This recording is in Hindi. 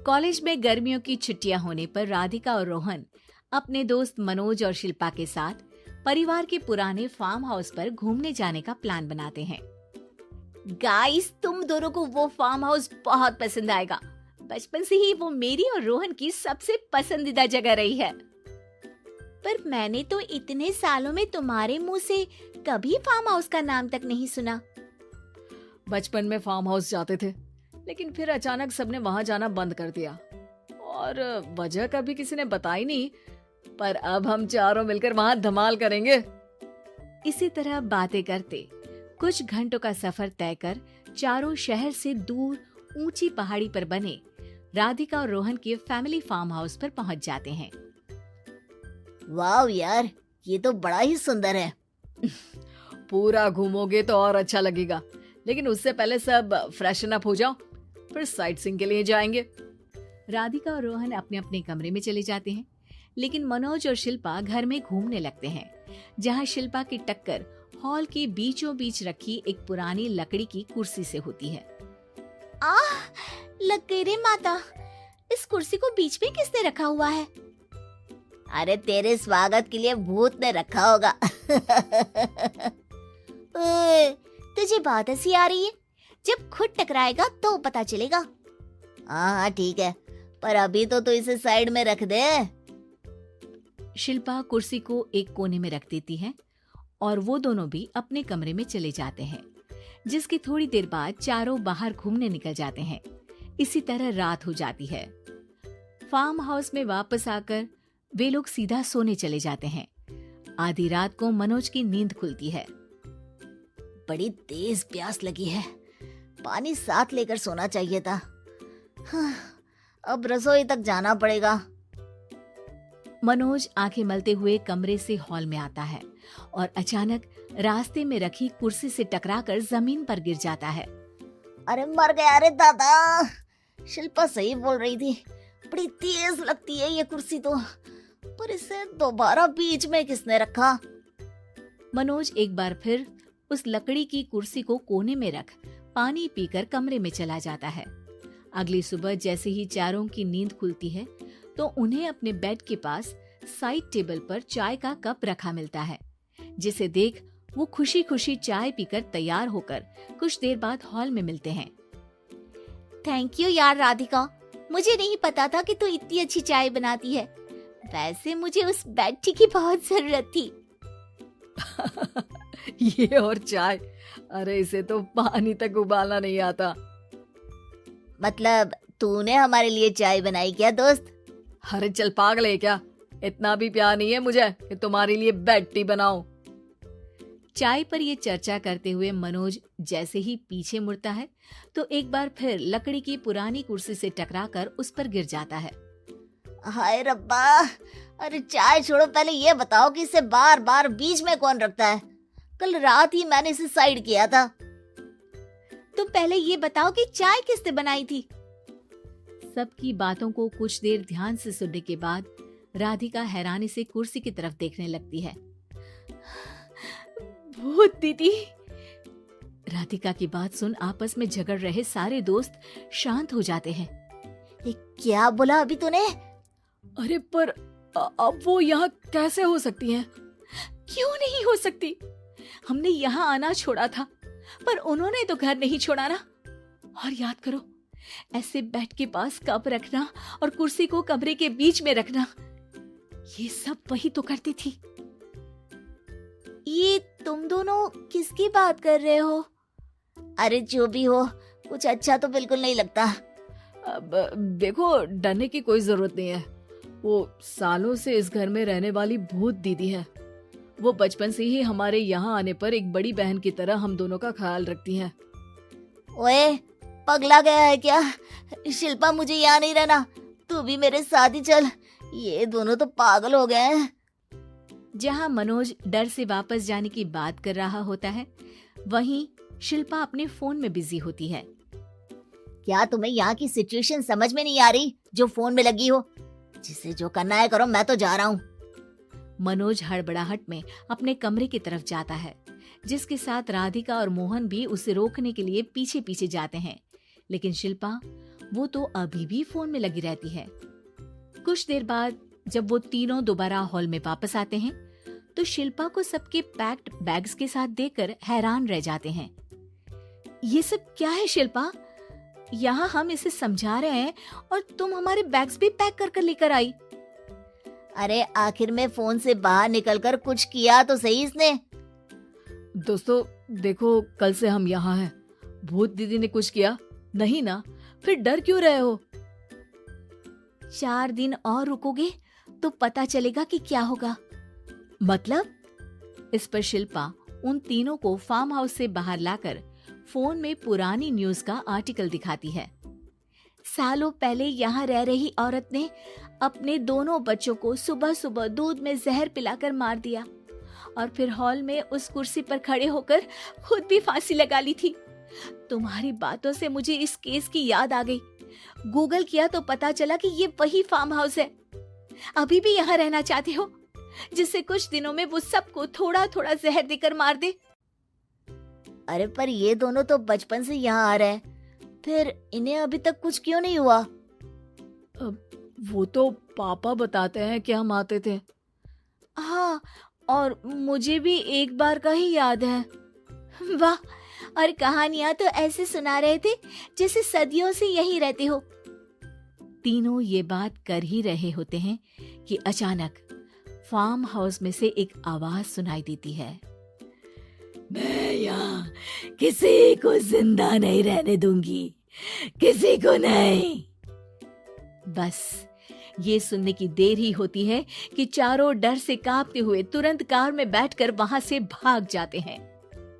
कॉलेज में गर्मियों की छुट्टियां होने पर राधिका और रोहन अपने दोस्त मनोज और शिल्पा के साथ परिवार के पुराने फार्म हाउस पर घूमने जाने का प्लान बनाते हैं। गाइस, तुम दोनों को वो फार्म हाउस बहुत पसंद आएगा। बचपन से ही वो मेरी और रोहन की सबसे पसंदीदा जगह रही है। पर मैंने तो इतने सालों में तुम्हारे मुंह से कभी फार्म हाउस का नाम तक नहीं सुना। बचपन में फार्म हाउस जाते थे, लेकिन फिर अचानक सबने वहां जाना बंद कर दिया और वजह कभी किसी ने बताई नहीं। पर अब हम चारों मिलकर वहां धमाल करेंगे। इसी तरह बातें करते कुछ घंटों का सफर तय कर चारों शहर से दूर ऊंची पहाड़ी पर बने राधिका और रोहन के फैमिली फार्म हाउस पर पहुंच जाते हैं। वाह यार, ये तो बड़ा ही सुंदर है। पूरा घूमोगे तो और अच्छा लगेगा, लेकिन उससे पहले सब फ्रेशन अप हो जाओ, फिर साइट सीइंग के लिए जाएंगे। राधिका और रोहन अपने अपने कमरे में चले जाते हैं, लेकिन मनोज और शिल्पा घर में घूमने लगते हैं, जहां शिल्पा की टक्कर हॉल के बीचों बीच रखी एक पुरानी लकड़ी की कुर्सी से होती है। लग गई रे माता, इस कुर्सी को बीच में किसने रखा हुआ है? अरे तेरे स्वागत के लिए भूत ने रखा होगा। ओए, तुझे बात ऐसी आ रही है? जब खुद टकराएगा तो पता चलेगा। हाँ ठीक है, पर अभी तो तू इसे साइड में रख दे। शिल्पा कुर्सी को एक कोने में रख देती है और वो दोनों भी अपने कमरे में चले जाते हैं, जिसकी थोड़ी देर बाद चारों बाहर घूमने निकल जाते हैं। इसी तरह रात हो जाती है। फार्म हाउस में वापस आकर वे लोग सीधा सोने चले जाते हैं। आधी रात को मनोज की नींद खुलती है। बड़ी तेज प्यास लगी है, पानी साथ लेकर सोना चाहिए था। हाँ, अब रसोई तक जाना पड़ेगा। मनोज आंखें मलते हुए कमरे से हॉल में आता है और अचानक रास्ते में रखी कुर्सी से टकराकर जमीन पर गिर जाता है। अरे मर गया रे दादा। शिल्पा सही बोल रही थी, बड़ी तेज लगती है ये कुर्सी तो, पर इसे दोबारा बीच में किसने रखा? मनोज एक बार फिर उस लकड़ी की कुर्सी को कोने में रख पानी पीकर कमरे में चला जाता है। अगली सुबह जैसे ही चारों की नींद खुलती है तो उन्हें अपने बेड के पास साइड टेबल पर चाय का कप रखा मिलता है, जिसे देख वो खुशी खुशी चाय पीकर तैयार होकर कुछ देर बाद हॉल में मिलते हैं। थैंक यू यार राधिका, मुझे नहीं पता था कि तू इतनी अच्छी चाय बनाती है। वैसे मुझे उस बेड टी की बहुत जरूरत थी। ये और चाय, अरे इसे तो पानी तक उबालना नहीं आता। मतलब तूने हमारे लिए चाय बनाई क्या दोस्त? अरे चल पागल है क्या, इतना भी प्यार नहीं है मुझे कि तुम्हारे लिए बेड टी बनाऊं। चाय पर ये चर्चा करते हुए मनोज जैसे ही पीछे मुड़ता है तो एक बार फिर लकड़ी की पुरानी कुर्सी से टकराकर उस पर गिर जाता है। हाय रब्बा, अरे चाय छोड़ो, पहले ये बताओ कि इसे बार बार बीच में कौन रखता है? कल रात ही मैंने इसे साइड किया था। तुम पहले ये बताओ कि चाय किसने बनाई थी? सबकी बातों को कुछ देर ध्यान से सुनने के बाद राधिका हैरानी से कुर्सी की तरफ देखने लगती है। भूत दीदी। राधिका की बात सुन आपस में झगड़ रहे सारे दोस्त शांत हो जाते हैं। क्या बोला अभी तूने? अरे पर अब वो यहाँ कैसे हो सकती हैं? क्यों नहीं हो सकती? हमने यहाँ आना छोड़ा था, पर उन्होंने तो घर नहीं छोड़ा ना। और याद करो, ऐसे बेड के पास कप रखना और कुर्सी को कमरे के बीच में रखना, ये सब वही तो करती थी। ये तुम दोनों किसकी बात कर रहे हो? अरे जो भी हो, कुछ अच्छा तो बिल्कुल नहीं लगता। अब देखो, डरने की कोई जरूरत नहीं है। वो सालों से इस घर में रहने वाली भूत दीदी है। वो बचपन से ही हमारे यहाँ आने पर एक बड़ी बहन की तरह हम दोनों का ख्याल रखती हैं। ओए, पगला गया है क्या? शिल्पा, मुझे यहाँ नहीं रहना, तू भी मेरे साथ ही चल। ये दोनों तो पागल हो गए हैं। जहाँ मनोज डर से वापस जाने की बात कर रहा होता है, वहीं शिल्पा अपने फोन में बिजी होती है। क्या तुम्हें यहाँ की सिचुएशन समझ में नहीं आ रही जो फोन में लगी हो? जिसे जो करना है करो, मैं तो जा रहा हूँ। मनोज हड़बड़ाहट में अपने कमरे की तरफ जाता है, जिसके साथ राधिका और मोहन भी उसे रोकने के लिए पीछे पीछे जाते हैं, लेकिन शिल्पा वो तो अभी भी फोन में लगी रहती है। कुछ देर बाद जब वो तीनों दोबारा हॉल में वापस आते हैं तो शिल्पा को सबके पैक्ड बैग्स के साथ देखकर हैरान रह जाते हैं। ये सब क्या है शिल्पा? यहाँ हम इसे समझा रहे हैं और तुम हमारे बैग्स भी पैक कर कर लेकर आई। अरे आखिर में फोन से बाहर निकलकर कुछ किया तो सही इसने। दोस्तों देखो, कल से हम यहाँ हैं। भूत दीदी ने कुछ किया नहीं ना? फिर डर क्यों रहे हो? 4 दिन और रुकोगे तो पता चलेगा कि क्या होगा। मतलब? इस पर शिल्पा उन तीनों को फार्म हाउस से बाहर लाकर फोन में पुरानी न्यूज का आर्टिकल दिखाती है। सालों पहले यहाँ रह रही औरत ने अपने दोनों बच्चों को सुबह सुबह दूध में जहर पिलाकर मार दिया और फिर हॉल में उस कुर्सी पर खड़े होकर खुद भी फांसी लगा ली थी। तुम्हारी बातों से मुझे इस केस की याद आ गई। गूगल किया तो पता चला कि ये वही फार्म हाउस है। अभी भी यहाँ रहना चाहते हो जिससे कुछ दिनों में वो सबको थोड़ा थोड़ा जहर देकर मार दे? अरे पर ये दोनों तो बचपन से यहाँ आ रहे हैं, फिर इन्हें अभी तक कुछ क्यों नहीं हुआ? वो तो पापा बताते हैं कि हम आते थे। हाँ, और मुझे भी एक बार का ही याद है। वाह, और कहानियां तो ऐसे सुना रहे थे जैसे सदियों से यहीं रहते हो। तीनों ये बात कर ही रहे होते हैं कि अचानक फार्म हाउस में से एक आवाज सुनाई देती है। मैं यहाँ किसी को जिंदा नहीं रहने दूंगी, किसी को नहीं। बस ये सुनने की देर ही होती है कि चारों डर से कांपते हुए तुरंत कार में बैठकर वहां से भाग जाते हैं।